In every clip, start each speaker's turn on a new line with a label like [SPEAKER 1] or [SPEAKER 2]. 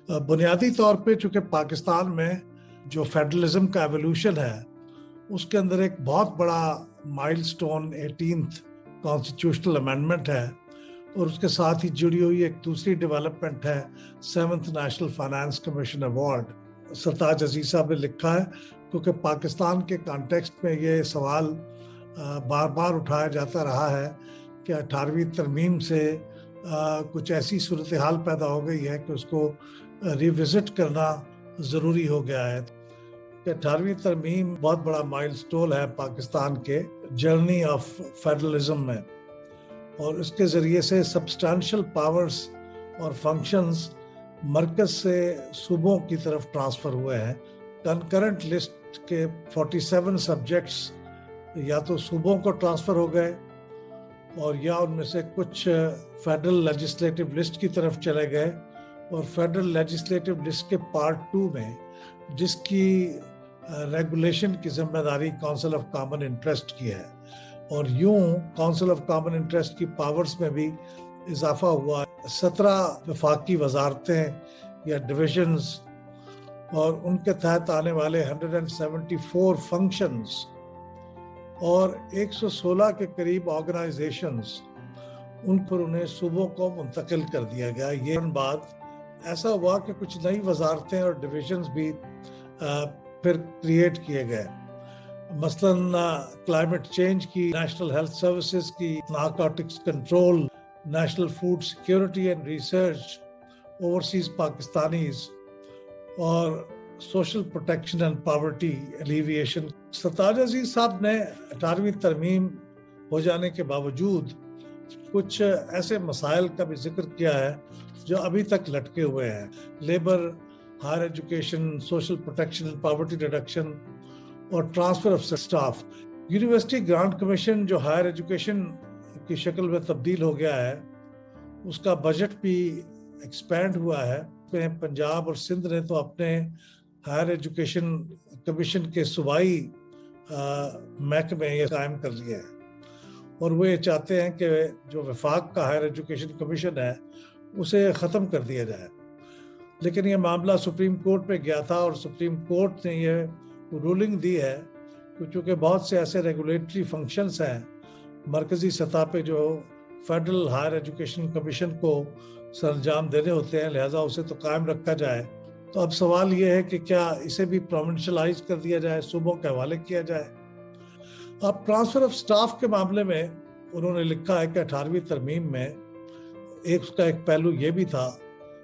[SPEAKER 1] बुनियादी तौर पे चूंकि पाकिस्तान में जो फेडरलिज्म का एवोल्यूशन है उसके अंदर एक बहुत बड़ा माइलस्टोन 18th कॉन्स्टिट्यूशनल अमेंडमेंट है और उसके साथ ही जुड़ी हुई एक दूसरी डेवलपमेंट है 7th national finance commission award. Sartaj Aziz sahab ने लिखा है क्योंकि पाकिस्तान के कॉन्टेक्स्ट में ये सवाल बार बार उठाया जाता रहा है कि 18वीं तरमीम से कुछ ऐसी सूरत हाल पैदा हो गई है कि उसको रिविजिट करना ज़रूरी हो गया है कि 18वीं तरमीम बहुत बड़ा माइलस्टोन है पाकिस्तान के जर्नी ऑफ फेडरलिज्म में और इसके ज़रिए से सब्सटेंशियल पावर्स और फंक्शंस मरकज़ से सूबों की तरफ ट्रांसफ़र हुए हैं। कंकरेंट लिस्ट के 47 सब्जेक्ट्स या तो सूबों को ट्रांसफ़र हो गए और या उनमें से कुछ फेडरल लेजिस्लेटिव लिस्ट की तरफ चले गए और फेडरल लेजिस्लेटिव लिस्ट के पार्ट 2 में जिसकी रेगुलेशन की जिम्मेदारी काउंसिल ऑफ कॉमन इंटरेस्ट की है और यूं काउंसिल ऑफ कॉमन इंटरेस्ट की पावर्स में भी इजाफा हुआ। 17 वफाकी वजारतें या डिविजन्स और उनके तहत आने वाले 174 फंक्शंस और 116 के करीब ऑर्गेनाइजेशंस उन पर उन्हें सूबों को मुंतकिल कर दिया गया। ये बाद ऐसा हुआ कि कुछ नई वजारतें और डिविजन्स भी फिर क्रिएट किए गए, मसलन क्लाइमेट चेंज की, नेशनल हेल्थ सर्विसेज की, narcotics control, national food security and research, overseas Pakistanis और social protection and poverty alleviation. Sartaj Aziz sahab ने 18वीं तरमीम हो जाने के बावजूद कुछ ऐसे मसाइल का भी जिक्र किया है जो अभी तक लटके हुए हैं। Labour, higher education, social protection and poverty reduction और transfer of staff. University grant commission जो हायर एजुकेशन की शक्ल में तब्दील हो गया है उसका बजट भी एक्सपैंड हुआ है। पंजाब और सिंध ने तो अपने हायर एजुकेशन कमीशन के सूबाई महकमे ये कायम कर लिए हैं और वो ये चाहते हैं कि जो वफाक का हायर एजुकेशन कमीशन है उसे ख़त्म कर दिया जाए। लेकिन ये मामला सुप्रीम कोर्ट में गया था और सुप्रीम कोर्ट ने ये रूलिंग दी है कि चूँकि बहुत से ऐसे रेगुलेटरी फंक्शंस हैं मरकज़ी सतह पे जो फेडरल हायर एजुकेशन कमीशन को सरंजाम देने होते हैं, लिहाजा उसे तो कायम रखा जाए। तो अब सवाल ये है कि क्या इसे भी प्रोविंशलाइज कर दिया जाए, सूबों के हवाले किया जाए। अब ट्रांसफर ऑफ स्टाफ के मामले में उन्होंने लिखा है कि 18वीं तरमीम में उसका एक पहलू ये भी था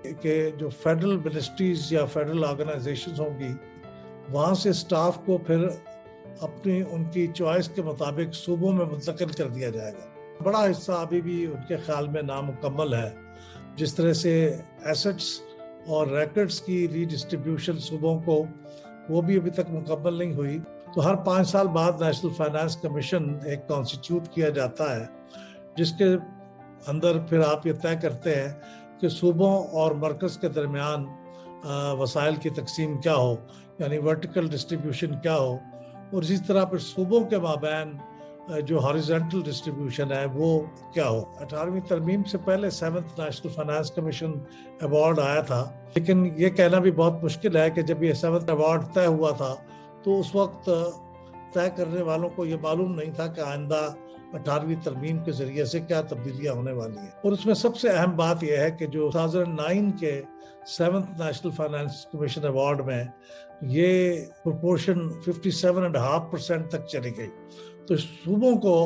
[SPEAKER 1] कि जो फेडरल मिनिस्ट्रीज या फेडरल ऑर्गेनाइजेशंस होंगी वहाँ से स्टाफ को फिर अपनी उनकी चॉइस के मुताबिक सूबों में मुंतकिल कर दिया जाएगा। बड़ा हिस्सा अभी भी उनके ख्याल में नामुकम्मल है। जिस तरह से एसेट्स और रैकेट्स की रीडिस्ट्रीब्यूशन सूबों को वो भी अभी तक मुकम्मल नहीं हुई। तो हर 5 साल बाद नेशनल फाइनेंस कमीशन एक कॉन्स्टिट्यूट किया जाता है जिसके अंदर फिर आप ये तय करते हैं कि सूबों और मरकज़ के दरमियान वसाइल की तकसीम क्या हो, यानी वर्टिकल डिस्ट्रीब्यूशन क्या हो और इसी तरह फिर सूबों के माबैन जो हॉरिजॉन्टल डिस्ट्रीब्यूशन है वो क्या हो। 18वीं तरमीम से पहले 7th national finance commission award आया था, लेकिन ये कहना भी बहुत मुश्किल है कि जब ये 7th अवार्ड तय हुआ था तो उस वक्त तय करने वालों को ये मालूम नहीं था कि आइंदा 18वीं तरमीम के जरिए से क्या तब्दीलियां होने वाली हैं। और उसमें सबसे अहम बात यह है कि जो 2009 के 7th national finance commission award में ये प्रोपोर्शन 57.5% तक चली गई, तो सूबों को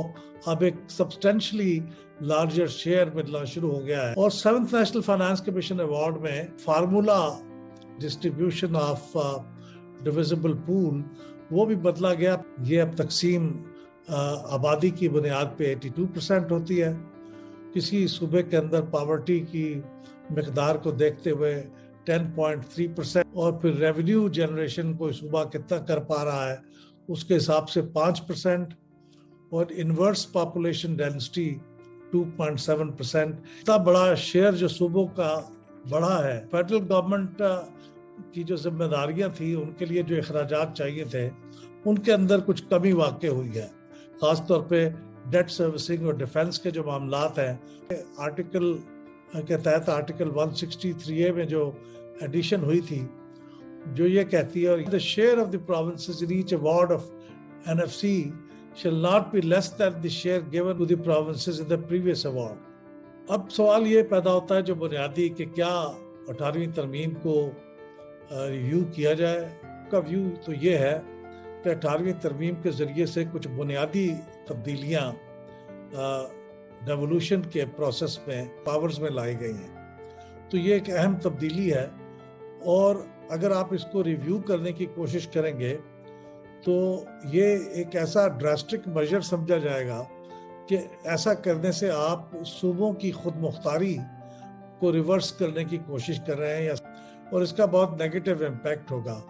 [SPEAKER 1] अब एक सब्सटेंशियली लार्जर शेयर मिलना शुरू हो गया है। और 7th national finance commission award में formula distribution of divisible pool वो भी बदला गया। ये अब तकसीम आबादी की बुनियाद पे 82% होती है। किसी सूबे के अंदर पॉवर्टी की मिकदार को देखते हुए 10.3% और फिर रेवेन्यू जनरेशन कोई सूबा कितना कर पा रहा है उसके हिसाब से 5% और इन्वर्स पॉपुलेशन डेंसिटी 2.7%। इतना बड़ा शेयर जो सूबों का बढ़ा है। फेडरल गवर्नमेंट की जो जिम्मेदारियां थी उनके लिए जो अखराजात चाहिए थे उनके अंदर कुछ कमी वाक़ हुई है, ख़ासतौर पे डेट सर्विसिंग और डिफेंस के जो मामलात हैं। आर्टिकल के तहत आर्टिकल 163A में जो ایڈیشن ہوئی تھی جو یہ کہتی ہے the share of the provinces in each award of NFC shall not be less than the share given to the provinces in the previous award. اب سوال یہ پیدا ہوتا ہے جو بنیادی کہ کیا 18ویں ترمیم کو ریویو کیا جائے. کا ویو تو یہ ہے کہ 18ویں ترمیم کے ذریعے سے کچھ بنیادی تبدیلیاں ڈیولوشن کے پروسیس میں پاورز میں لائی گئی ہیں. تو یہ ایک اہم تبدیلی ہے اور اگر آپ اس کو ریویو کرنے کی کوشش کریں گے تو یہ ایک ایسا ڈراسٹک میجر سمجھا جائے گا کہ ایسا کرنے سے آپ صوبوں کی خود مختاری کو ریورس کرنے کی کوشش کر رہے ہیں اور اس کا بہت نیگیٹو امپیکٹ ہوگا.